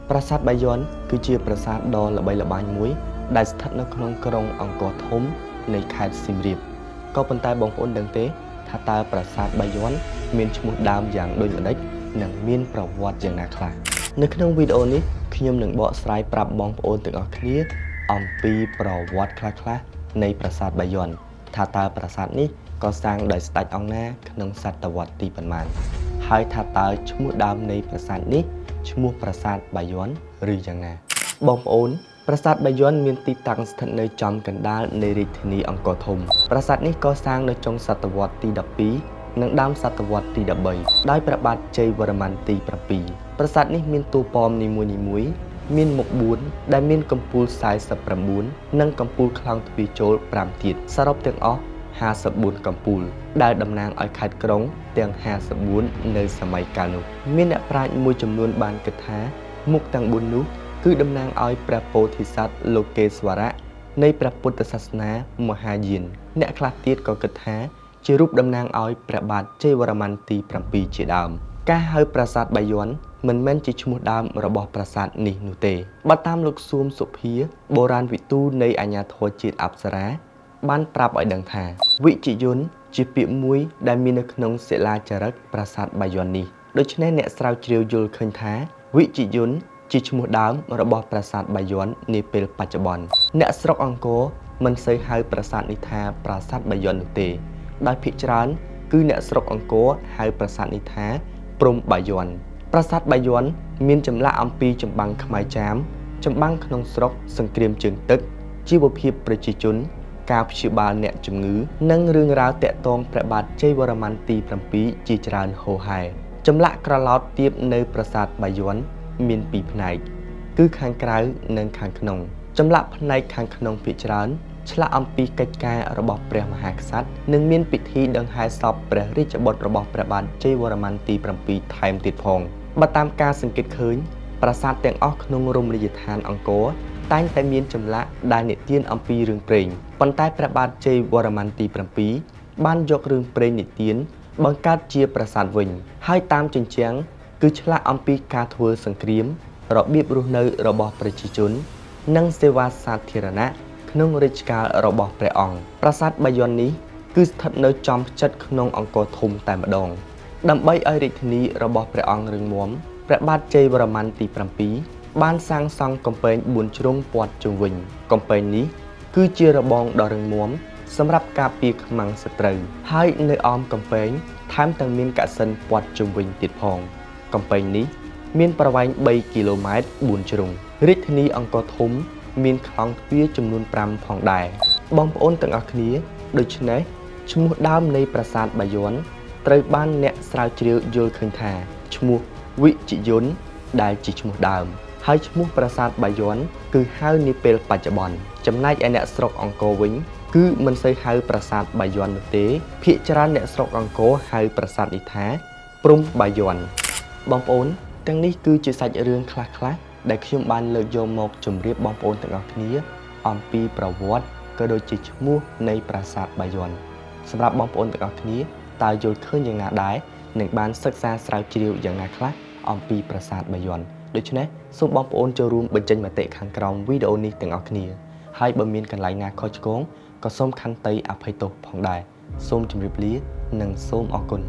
ប្រាសាទបាយ័នគឺជាប្រាសាទដ៏ល្បីល្បាញមួយដែលស្ថិតនៅក្នុងក្រុងអង្គរធំនៃខេត្តសៀមរាបក៏ប៉ុន្តែបងប្អូនដឹងទេថាតើប្រាសាទបាយ័នមានឈ្មោះដើមយ៉ាងដូចម្តេចនិងមានប្រវត្តិយ៉ាងណាខ្លះនៅក្នុងវីដេអូនេះខ្ញុំនឹងបកស្រាយប្រាប់បងប្អូនទាំងអស់គ្នាអំពីប្រវត្តិខ្លះៗនៃប្រាសាទបាយ័នថាតើប្រាសាទនេះកសាងដោយស្ដេចអង្គណាក្នុងសតវត្សទីប៉ុន្មានហើយថាតើឈ្មោះដើមនៃប្រាសាទនេះឈ្មោះប្រាសាទបាយ័នឬយ៉ាងណាបងប្អូនប្រាសាទបាយ័នមានទីតាំងស្ថិតនៅចំកណ្ដាលនៃរាជធានីអង្គរធំប្រាសាទនេះកសាងនៅចុងសតវត្សទី12និងដើមសតវត្សទី13ដោយព្រះបាទជ័យវរ្ម័នទី7ប្រាសាទនេះមានតួប៉មនីមួយៗមានមុខ4ដែលមានកំពូល49និងកំពូលខ្លោងទ្វារចូល5ទៀតសរុបទាំងអស់54កំពូលដែលតំណាងឲ្យខេត្តក្រុងទាំង54នៅសម័យកាលនោះមានអ្នកប្រាជ្ញមួយចំនួនបានគិតថាមុខទាំង4នោះគឺតំណាងឲ្យព្រះពោធិសត្វលោកេស្វរៈនៃព្រះពុទ្ធសាសនាមហាយានអ្នកខ្លះទៀតក៏គិតថាជារូបតំណាងឲ្យព្រះបាទជ័យវរ្ម័នទី7ជាដើមការហៅប្រាសាទបាយ័នមិនមែនជាឈ្មោះដើមរបស់ប្រាសាទនេះនោះទេបើតាមលោកសួមសុភាបុរាណវិទូនៃអាជ្ញាធរជាតិអប្សរាបានប្រាប់ឲ្យដឹងថាវិជ្ជយន្តជាពាក្យមួយដែលមាននៅក្នុងសិលាចារឹកប្រាសាទបាយ័ននេះដូច្នេះអ្នកស្រាវជ្រាវយល់ឃើញថាវិជ្ជយន្តជាឈ្មោះដើមរបស់ប្រាសាទបាយ័ននាពេលបច្ចុប្បន្នអ្នកស្រុកអង្គរមិនសូវហៅប្រាសាទនេះថាប្រាសាទបាយ័ននោះទេដោយភាគច្រើនគឺអ្នកស្រុកអង្គរហៅប្រាសាទនេះថាព្រំបាយ័នប្រាសាទបាយ័នមានចម្លាក់អំពីចម្បាំងខ្មែរចាមចម្បាំងក្នុងស្រុកសង្គ្រាមជើងទឹកជីវភាពប្រជាជនការព្យាបាលអ្នកជំងឺនិងរឿងរ៉ាវតាក់ទងព្រះបាទជ័យវរ្ម័នទី7ជាច្រើនហូរហែចម្លាក់ក្រឡោតទៀបនៅប្រាសាទបាយ័នមាន2ផ្នែកគឺខាងក្រៅនិងខាងក្នុងចម្លាក់ផ្នែកខាងក្នុងភាគច្រើនឆ្លាក់អំពីកិច្ចការរបស់ព្រះមហាក្សត្រនិងមានពិធីដង្ហែសពព្រះរាជបុត្ររបស់ព្រះបាទជ័យវរ្ម័នទី7ថែមទៀតផងបើតាមការសង្កេតឃើញប្រាសាទទាំងអស់ក្នុងរមណីយដ្ឋានអង្គរតែងតែមានចម្លាក់ដែលនិទានអំពីរឿងព្រេងប៉ុន្តែព្រះបាទជ័យវរ្ម័នទី7បានយករឿងព្រេងនិទានបង្កើតជាប្រាសាទវិញហើយតាមជញ្ជាំងគឺឆ្លាក់អំពីការធ្វើសង្គ្រាមរបៀបរស់នៅរបស់ប្រជាជននិងសេវាសាធារណៈក្នុងរជ្ជកាលរបស់ព្រះអង្គប្រាសាទបាយ័ននេះគឺស្ថិតនៅចំផ្ចិតក្នុងអង្គរធំតែម្ដងដើម្បីឲ្យរាជធានីរបស់ព្រះអង្គរឹងមាំព្រះបាទជ័យវរ្ម័នទី7បានសាងសង់កំពែង4ជ្រុងព័ទ្ធជុំវិញកំពែងនេះគឺជារបងដ៏រឹងមាំសម្រាប់ការពារខ្មាំងសត្រូវហើយនៅអមកំពែងថែមទាំងមានកសិណព័ទ្ធជុំវិញទៀតផងកំពែងនេះមានប្រវែង3គីឡូម៉ែត្រ4ជ្រុងរាជធានីអង្គរធំមានខ្លោងទ្វារចំនួន5ផងដែរបងប្អូនទាំងអស់គ្នាដូច្នេះឈ្មោះដើមនៃប្រាសាទបាយ័នត្រូវបានអ្នកស្រាវជ្រាវយល់ឃើញថាឈ្មោះវិជ្ជយន្តដែលជាឈ្មោះដើមហើយឈ្មោះប្រាសាទបាយ័នគឺហៅនាពេលបច្ចុប្បន្នចំណែកឯអ្នកស្រុកអង្គរវិញគឺមិនសូវហៅប្រាសាទបាយ័ននោះទេភាគច្រើនអ្នកស្រុកអង្គរហៅប្រាសាទនេះថាព្រំបាយ័នបងប្អូនទាំងនេះគឺជាសាច់រឿងខ្លះៗដែលខ្ញុំបានលើកយកមកជម្រាបបងប្អូនទាំងអស់គ្នាអំពីប្រវត្តិក៏ដូចជាឈ្មោះនៃប្រាសាទបាយ័នសម្រាប់បងប្អូនទាំងអស់គ្នាតើយល់ឃើញយ៉ាងណាដែរនិងបានសិក្សាស្រាវជ្រាវយ៉ាងណាខ្លះអំពីប្រាសាទបាយ័នដូច្នេះសូមបងប្អូនចូលរួមបញ្ចេញមតិខាងក្រោមវីដេអូនេះទាំងអស់គ្នាហើយបើមានកន្លែងណាខុសឆ្គងក៏សូមខន្តីអភ័យទោសផងដែរសូមជម្រាបលានិងសូមអរគុណ